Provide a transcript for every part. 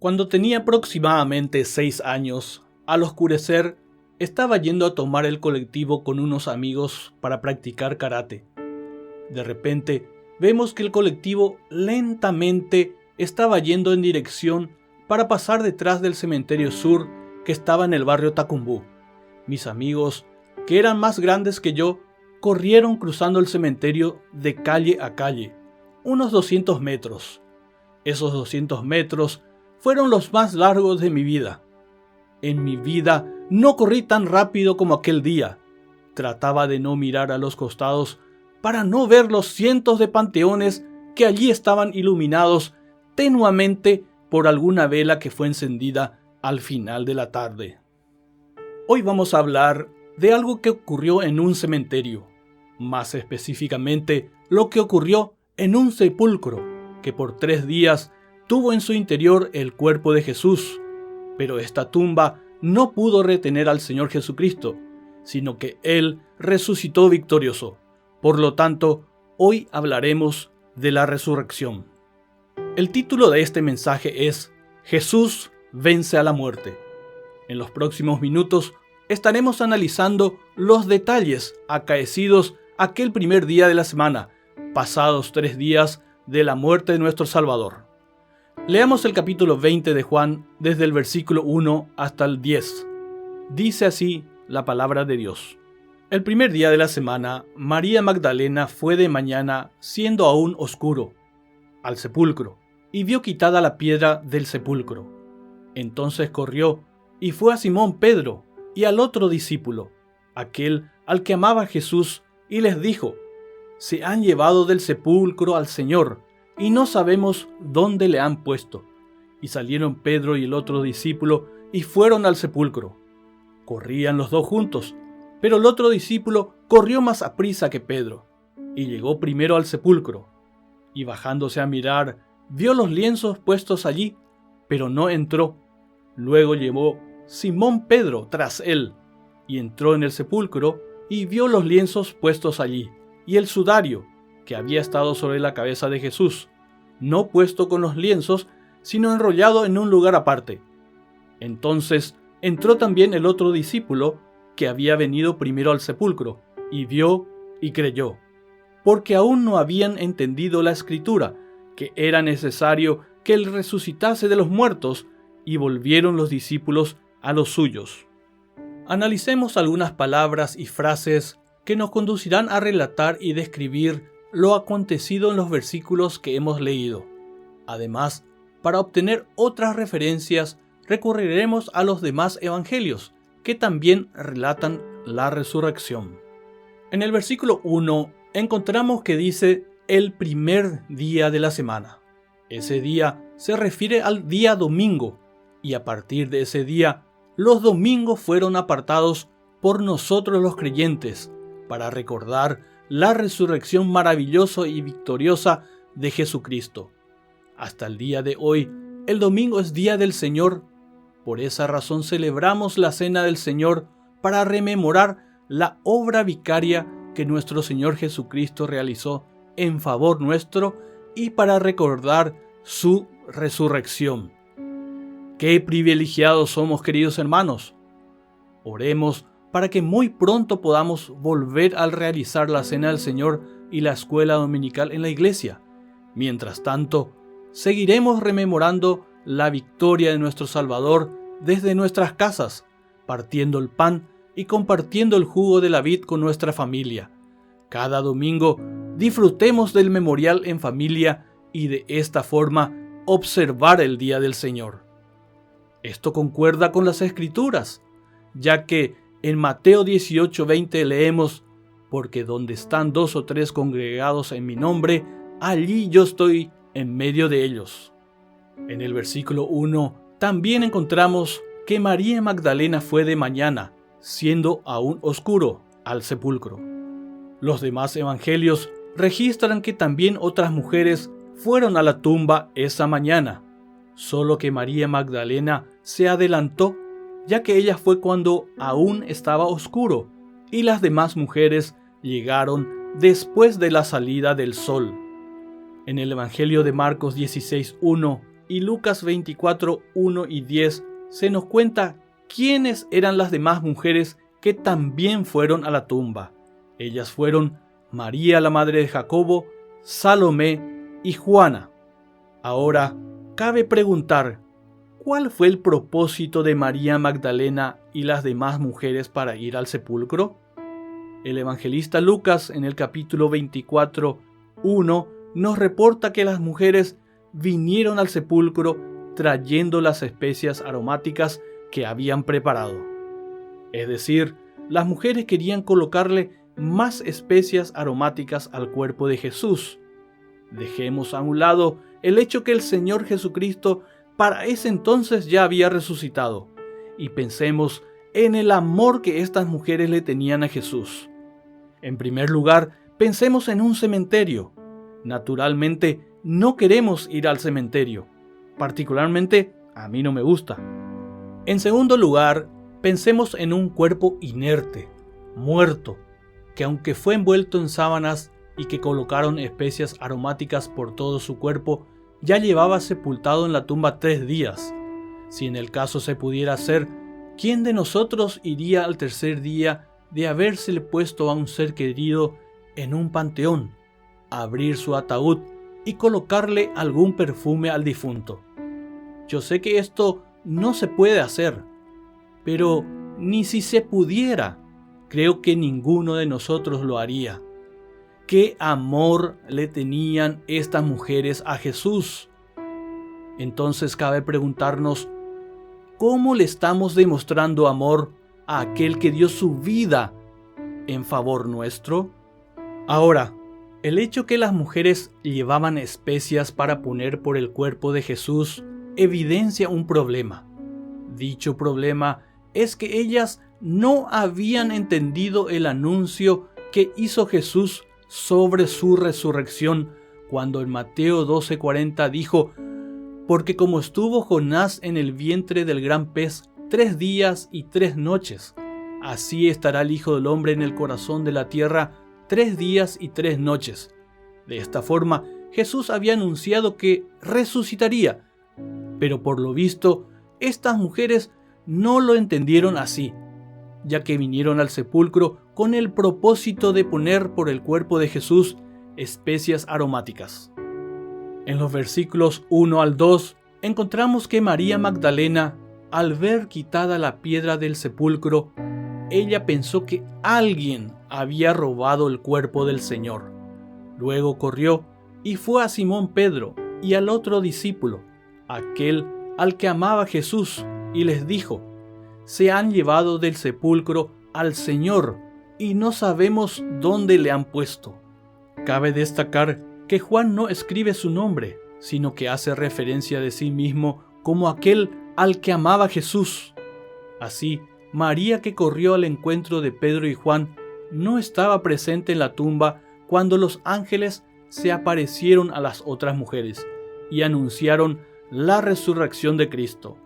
Cuando tenía aproximadamente 6 años, al oscurecer, estaba yendo a tomar el colectivo con unos amigos para practicar karate. De repente, vemos que el colectivo lentamente estaba yendo en dirección para pasar detrás del cementerio sur que estaba en el barrio Tacumbú. Mis amigos, que eran más grandes que yo, corrieron cruzando el cementerio de calle a calle, unos 200 metros. Esos 200 metros fueron los más largos de mi vida. En mi vida no corrí tan rápido como aquel día. Trataba de no mirar a los costados para no ver los cientos de panteones que allí estaban iluminados tenuamente por alguna vela que fue encendida al final de la tarde. Hoy vamos a hablar de algo que ocurrió en un cementerio, más específicamente lo que ocurrió en un sepulcro que por 3 días tuvo en su interior el cuerpo de Jesús, pero esta tumba no pudo retener al Señor Jesucristo, sino que Él resucitó victorioso. Por lo tanto, hoy hablaremos de la resurrección. El título de este mensaje es Jesús vence a la muerte. En los próximos minutos estaremos analizando los detalles acaecidos aquel primer día de la semana, pasados 3 días de la muerte de nuestro Salvador. Leamos el capítulo 20 de Juan desde el versículo 1 hasta el 10. Dice así la palabra de Dios. El primer día de la semana, María Magdalena fue de mañana, siendo aún oscuro, al sepulcro, y vio quitada la piedra del sepulcro. Entonces corrió y fue a Simón Pedro y al otro discípulo, aquel al que amaba Jesús, y les dijo: Se han llevado del sepulcro al Señor, y no sabemos dónde le han puesto. Y salieron Pedro y el otro discípulo, y fueron al sepulcro. Corrían los dos juntos, pero el otro discípulo corrió más aprisa que Pedro, y llegó primero al sepulcro. Y bajándose a mirar, vio los lienzos puestos allí, pero no entró. Luego llevó Simón Pedro tras él, y entró en el sepulcro, y vio los lienzos puestos allí, y el sudario, que había estado sobre la cabeza de Jesús, no puesto con los lienzos, sino enrollado en un lugar aparte. Entonces entró también el otro discípulo, que había venido primero al sepulcro, y vio y creyó, porque aún no habían entendido la Escritura, que era necesario que él resucitase de los muertos, y volvieron los discípulos a los suyos. Analicemos algunas palabras y frases que nos conducirán a relatar y describir lo acontecido en los versículos que hemos leído. Además, para obtener otras referencias, recurriremos a los demás evangelios, que también relatan la resurrección. En el versículo 1 encontramos que dice el primer día de la semana. Ese día se refiere al día domingo, y a partir de ese día, los domingos fueron apartados por nosotros los creyentes, para recordar la resurrección maravillosa y victoriosa de Jesucristo. Hasta el día de hoy, el domingo es día del Señor. Por esa razón celebramos la Cena del Señor para rememorar la obra vicaria que nuestro Señor Jesucristo realizó en favor nuestro y para recordar su resurrección. ¡Qué privilegiados somos, queridos hermanos! Oremos para que muy pronto podamos volver a realizar la Cena del Señor y la escuela dominical en la iglesia. Mientras tanto, seguiremos rememorando la victoria de nuestro Salvador desde nuestras casas, partiendo el pan y compartiendo el jugo de la vid con nuestra familia. Cada domingo disfrutemos del memorial en familia y de esta forma observar el día del Señor. Esto concuerda con las Escrituras, ya que en Mateo 18:20 leemos: porque donde están 2 o 3 congregados en mi nombre, allí yo estoy en medio de ellos. En el versículo 1 también encontramos que María Magdalena fue de mañana, siendo aún oscuro, al sepulcro. Los demás evangelios registran que también otras mujeres fueron a la tumba esa mañana, solo que María Magdalena se adelantó, ya que ella fue cuando aún estaba oscuro, y las demás mujeres llegaron después de la salida del sol. En el Evangelio de Marcos 16:1 y Lucas 24, 1 y 10 se nos cuenta quiénes eran las demás mujeres que también fueron a la tumba. Ellas fueron María, la madre de Jacobo, Salomé y Juana. Ahora, cabe preguntar, ¿cuál fue el propósito de María Magdalena y las demás mujeres para ir al sepulcro? El evangelista Lucas, en el capítulo 24, 1, nos reporta que las mujeres vinieron al sepulcro trayendo las especias aromáticas que habían preparado. Es decir, las mujeres querían colocarle más especias aromáticas al cuerpo de Jesús. Dejemos a un lado el hecho que el Señor Jesucristo para ese entonces ya había resucitado y pensemos en el amor que estas mujeres le tenían a Jesús. En primer lugar, pensemos en un cementerio. Naturalmente, no queremos ir al cementerio. Particularmente, a mí no me gusta. En segundo lugar, pensemos en un cuerpo inerte, muerto, que aunque fue envuelto en sábanas y que colocaron especias aromáticas por todo su cuerpo, ya llevaba sepultado en la tumba 3 días. Si en el caso se pudiera hacer, ¿quién de nosotros iría al tercer día de habérsele puesto a un ser querido en un panteón, abrir su ataúd y colocarle algún perfume al difunto? Yo sé que esto no se puede hacer, pero ni si se pudiera, creo que ninguno de nosotros lo haría. ¿Qué amor le tenían estas mujeres a Jesús? Entonces cabe preguntarnos, ¿cómo le estamos demostrando amor a aquel que dio su vida en favor nuestro? Ahora, el hecho que las mujeres llevaban especias para poner por el cuerpo de Jesús evidencia un problema. Dicho problema es que ellas no habían entendido el anuncio que hizo Jesús sobre su resurrección, cuando en Mateo 12:40 dijo: porque como estuvo Jonás en el vientre del gran pez 3 días y 3 noches, así estará el Hijo del Hombre en el corazón de la tierra 3 días y 3 noches. De esta forma, Jesús había anunciado que resucitaría, pero por lo visto, estas mujeres no lo entendieron así, ya que vinieron al sepulcro con el propósito de poner por el cuerpo de Jesús especias aromáticas. En los versículos 1 al 2 encontramos que María Magdalena, al ver quitada la piedra del sepulcro, ella pensó que alguien había robado el cuerpo del Señor. Luego corrió y fue a Simón Pedro y al otro discípulo, aquel al que amaba Jesús, y les dijo: se han llevado del sepulcro al Señor y no sabemos dónde le han puesto. Cabe destacar que Juan no escribe su nombre, sino que hace referencia de sí mismo como aquel al que amaba Jesús. Así, María, que corrió al encuentro de Pedro y Juan, no estaba presente en la tumba cuando los ángeles se aparecieron a las otras mujeres y anunciaron la resurrección de Cristo.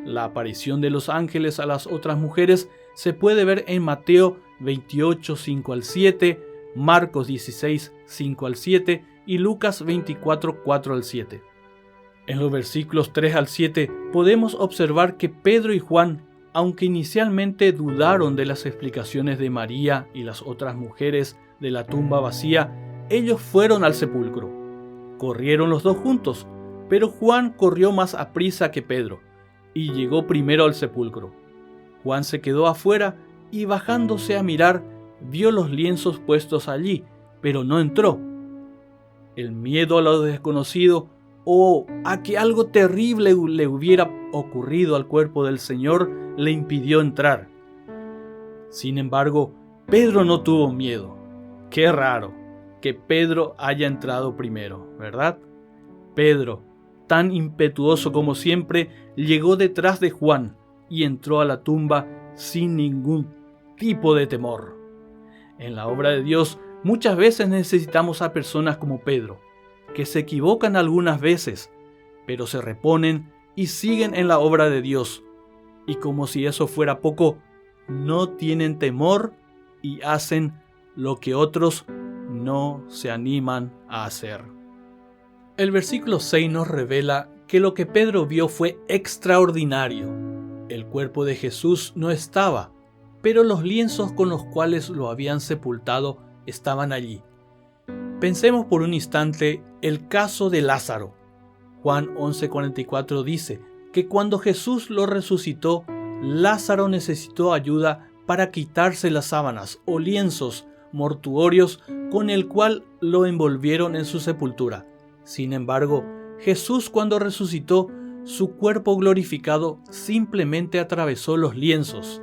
La aparición de los ángeles a las otras mujeres se puede ver en Mateo 28, 5 al 7, Marcos 16, 5 al 7 y Lucas 24, 4 al 7. En los versículos 3 al 7 podemos observar que Pedro y Juan, aunque inicialmente dudaron de las explicaciones de María y las otras mujeres de la tumba vacía, ellos fueron al sepulcro. Corrieron los dos juntos, pero Juan corrió más aprisa que Pedro y llegó primero al sepulcro. Juan se quedó afuera y, bajándose a mirar, vio los lienzos puestos allí, pero no entró. El miedo a lo desconocido o a que algo terrible le hubiera ocurrido al cuerpo del Señor le impidió entrar. Sin embargo, Pedro no tuvo miedo. Qué raro que Pedro haya entrado primero, ¿verdad? Pedro, tan impetuoso como siempre, llegó detrás de Juan y entró a la tumba sin ningún tipo de temor. En la obra de Dios, muchas veces necesitamos a personas como Pedro, que se equivocan algunas veces, pero se reponen y siguen en la obra de Dios. Y como si eso fuera poco, no tienen temor y hacen lo que otros no se animan a hacer. El versículo 6 nos revela que lo que Pedro vio fue extraordinario. El cuerpo de Jesús no estaba, pero los lienzos con los cuales lo habían sepultado estaban allí. Pensemos por un instante el caso de Lázaro. Juan 11:44 dice que cuando Jesús lo resucitó, Lázaro necesitó ayuda para quitarse las sábanas o lienzos mortuorios con el cual lo envolvieron en su sepultura. Sin embargo, Jesús, cuando resucitó, su cuerpo glorificado simplemente atravesó los lienzos,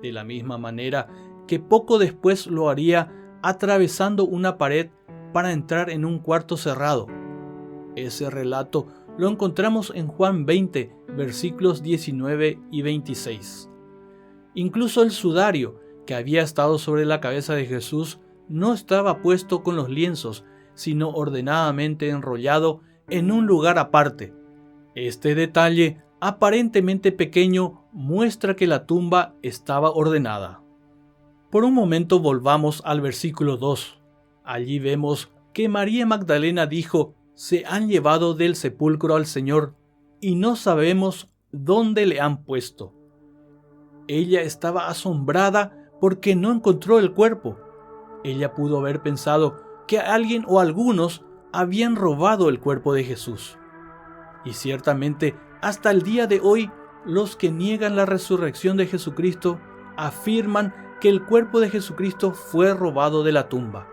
de la misma manera que poco después lo haría atravesando una pared para entrar en un cuarto cerrado. Ese relato lo encontramos en Juan 20, versículos 19 y 26. Incluso el sudario que había estado sobre la cabeza de Jesús no estaba puesto con los lienzos, sino ordenadamente enrollado en un lugar aparte. Este detalle, aparentemente pequeño, muestra que la tumba estaba ordenada. Por un momento volvamos al versículo 2. Allí vemos que María Magdalena dijo: «Se han llevado del sepulcro al Señor, y no sabemos dónde le han puesto». Ella estaba asombrada porque no encontró el cuerpo. Ella pudo haber pensado que alguien o algunos habían robado el cuerpo de Jesús. Y ciertamente, hasta el día de hoy, los que niegan la resurrección de Jesucristo afirman que el cuerpo de Jesucristo fue robado de la tumba.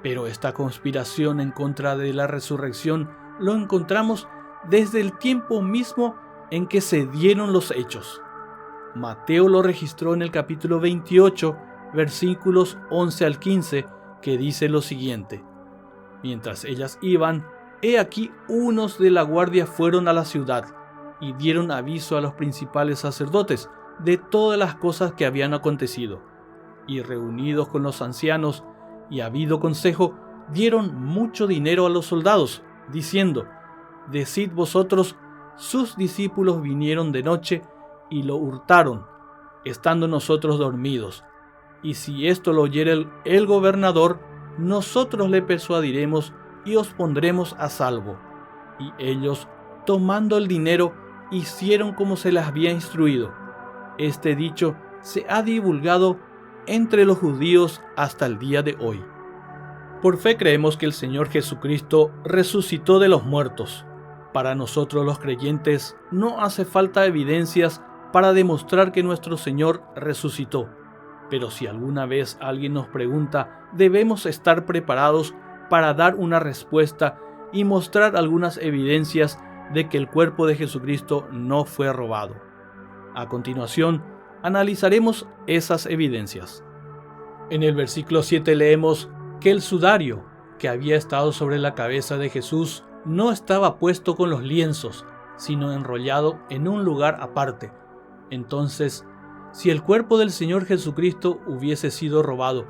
Pero esta conspiración en contra de la resurrección lo encontramos desde el tiempo mismo en que se dieron los hechos. Mateo lo registró en el capítulo 28, versículos 11 al 15, que dice lo siguiente: «Mientras ellas iban, he aquí unos de la guardia fueron a la ciudad y dieron aviso a los principales sacerdotes de todas las cosas que habían acontecido. Y reunidos con los ancianos y habido consejo, dieron mucho dinero a los soldados, diciendo: Decid vosotros, sus discípulos vinieron de noche y lo hurtaron, estando nosotros dormidos. Y si esto lo oyere el gobernador, nosotros le persuadiremos y os pondremos a salvo». Y ellos, tomando el dinero, hicieron como se les había instruido. Este dicho se ha divulgado entre los judíos hasta el día de hoy. Por fe creemos que el Señor Jesucristo resucitó de los muertos. Para nosotros los creyentes no hace falta evidencias para demostrar que nuestro Señor resucitó. Pero si alguna vez alguien nos pregunta, debemos estar preparados para dar una respuesta y mostrar algunas evidencias de que el cuerpo de Jesucristo no fue robado. A continuación, analizaremos esas evidencias. En el versículo 7 leemos que el sudario que había estado sobre la cabeza de Jesús no estaba puesto con los lienzos, sino enrollado en un lugar aparte. Entonces, si el cuerpo del Señor Jesucristo hubiese sido robado,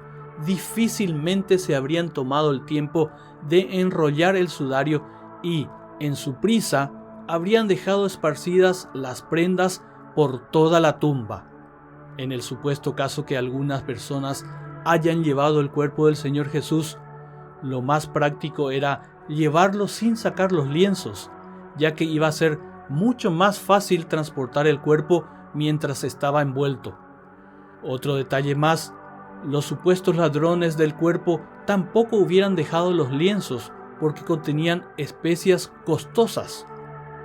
difícilmente se habrían tomado el tiempo de enrollar el sudario y, en su prisa, habrían dejado esparcidas las prendas por toda la tumba. En el supuesto caso que algunas personas hayan llevado el cuerpo del Señor Jesús, lo más práctico era llevarlo sin sacar los lienzos, ya que iba a ser mucho más fácil transportar el cuerpo mientras estaba envuelto. Otro detalle más: los supuestos ladrones del cuerpo tampoco hubieran dejado los lienzos porque contenían especias costosas.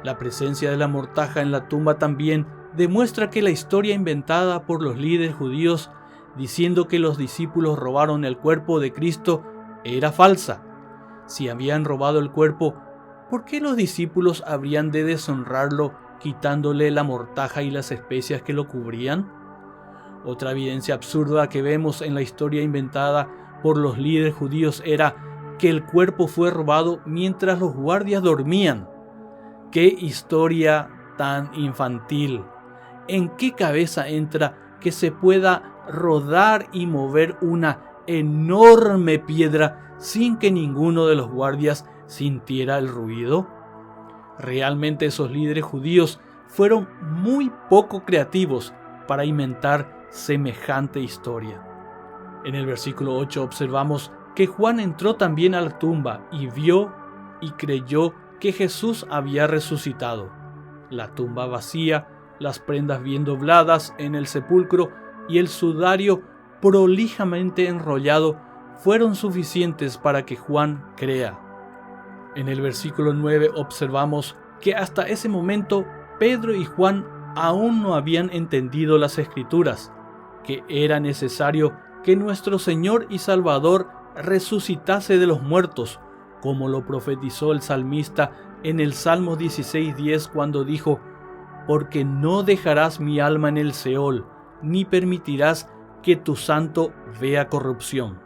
La presencia de la mortaja en la tumba también demuestra que la historia inventada por los líderes judíos diciendo que los discípulos robaron el cuerpo de Cristo era falsa. Si habían robado el cuerpo, ¿por qué los discípulos habrían de deshonrarlo quitándole la mortaja y las especias que lo cubrían? Otra evidencia absurda que vemos en la historia inventada por los líderes judíos era que el cuerpo fue robado mientras los guardias dormían. ¡Qué historia tan infantil! ¿En qué cabeza entra que se pueda rodar y mover una enorme piedra sin que ninguno de los guardias sintiera el ruido? Realmente esos líderes judíos fueron muy poco creativos para inventar semejante historia. En el versículo 8 observamos que Juan entró también a la tumba y vio y creyó que Jesús había resucitado. La tumba vacía, las prendas bien dobladas en el sepulcro y el sudario prolijamente enrollado fueron suficientes para que Juan crea. En el versículo 9 observamos que hasta ese momento Pedro y Juan aún no habían entendido las Escrituras, que era necesario que nuestro Señor y Salvador resucitase de los muertos, como lo profetizó el salmista en el Salmo 16:10 cuando dijo: «Porque no dejarás mi alma en el Seol, ni permitirás que tu santo vea corrupción».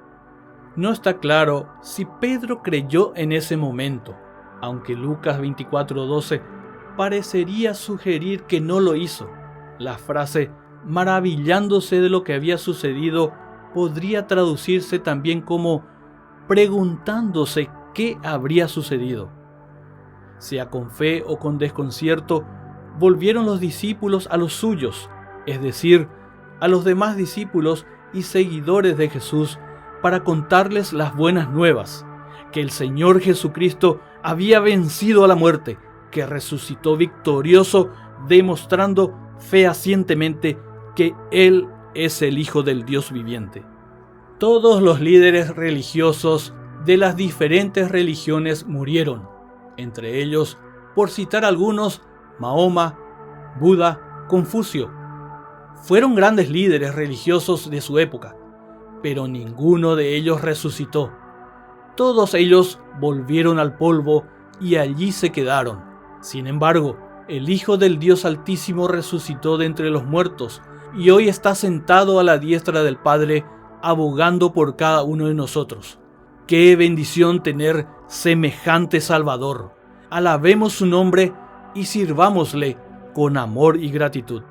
No está claro si Pedro creyó en ese momento, aunque Lucas 24:12 parecería sugerir que no lo hizo. La frase maravillándose de lo que había sucedido podría traducirse también como preguntándose qué habría sucedido. Sea con fe o con desconcierto, volvieron los discípulos a los suyos, es decir, a los demás discípulos y seguidores de Jesús, para contarles las buenas nuevas, que el Señor Jesucristo había vencido a la muerte, que resucitó victorioso, demostrando fehacientemente que Él es el Hijo del Dios viviente. Todos los líderes religiosos de las diferentes religiones murieron, entre ellos, por citar algunos, Mahoma, Buda, Confucio. Fueron grandes líderes religiosos de su época, pero ninguno de ellos resucitó. Todos ellos volvieron al polvo y allí se quedaron. Sin embargo, el Hijo del Dios Altísimo resucitó de entre los muertos y hoy está sentado a la diestra del Padre, abogando por cada uno de nosotros. ¡Qué bendición tener semejante Salvador! Alabemos su nombre y sirvámosle con amor y gratitud.